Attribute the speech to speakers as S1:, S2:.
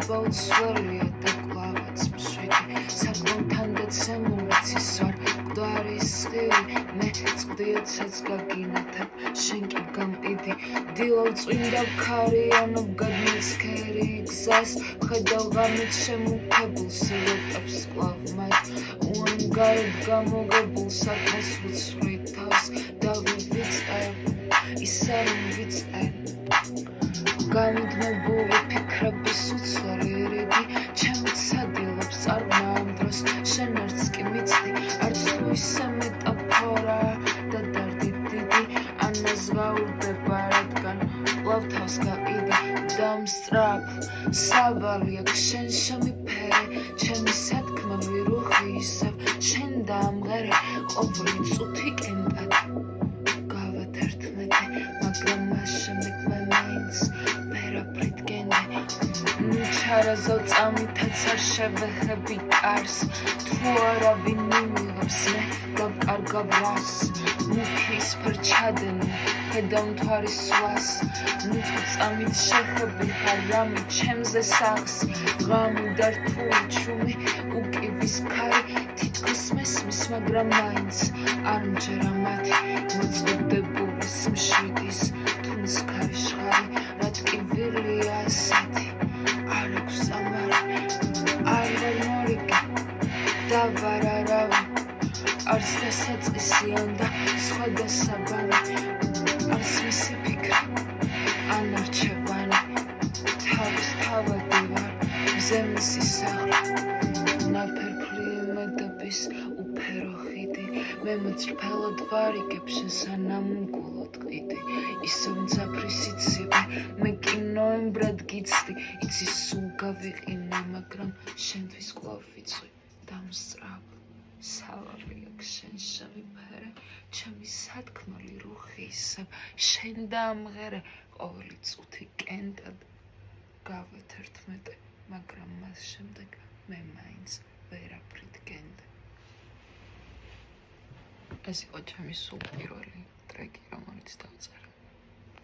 S1: ნება უცვლელია და კლავაც მშვიდი საკონთან და ცემულიც ვარ გვარი სხივი მე წყდიოცაც გაგინათებ შენ კი გამყიდი დილავ წვინდა ქარიანობ გადმიცქერი გზას ხედავ ღამით შემუქებულ სილოტებს კლავ მათ უანგაროდ გამოგებულ საქმეს ვუცვლი თავს დავივიწყებ ისე რომ ვიწყებ გამუდმებული ფიქრების უცვლელი რიგი ჩემით სადილობს წარღვნა ამ დროს შენ არც კი მიცდი არც თუ ისე მეტაფორა და დარდი დიდი ანაზღაურდება რადგან კვლავ თავს გაყიდი დამსწრაფ სავალი აქ შენ შემიფერე ჩემი სათქმელი რუხი ისევ შენ დაამღერე ყოფილი წუთი კენტად გავათ ერთმეტე მაგრამ მას შემდეგ მე მაინც ვერაფრით გენდე ჩარაზავ წამითაც არ შევეხები კარს თუ არავინ მიმიღებს მე გავკარგავ რას მუქის ფერ ჩადენი ხედავ მთვარის სვას ნუ თუ წამით შეხები ხარ რამე ჩემზე სახს ღამიდა რთული ჩუმი უკივის ქარი თითქოს მესმის მაგრამ მაინც არ მჯერა მათი მოწოდებული სიმშვიდის თუნს ქარიშხარი რაც კი ვირლია ასეთი არ აქვს ამარი არ ვარ მორიგი და ვარ არავი არც დასაწყისიან და სხვა დასაბანი არც მისი ფიქრი ან არჩევანი თავის თავადი ვარ მზე მისი სახლი ნაფერფლი იმედების უფერო ხიდი მე მოწრფელად ვარიგებ შენ სანამგულოდ ყიდი ისევ მძაფრი სიცივე მე კი ნოემბრად გიცდი იცი სულ გავიყინე მაგრამ შენთვის კვლავ ვიცვი დამსწრაფ სავალი აქ შენ შემიფერე ჩემი სათქმელი რუხი ისევ შენ დაამღერე ყოველი წუთი კენტად გავეთ ერთმეტე მაგრამ მას შემდეგ მე მაინც ვერაფრით გენდე ეს იყო ჩემი სულ პირველი ტრეკი რომელიც დავწერე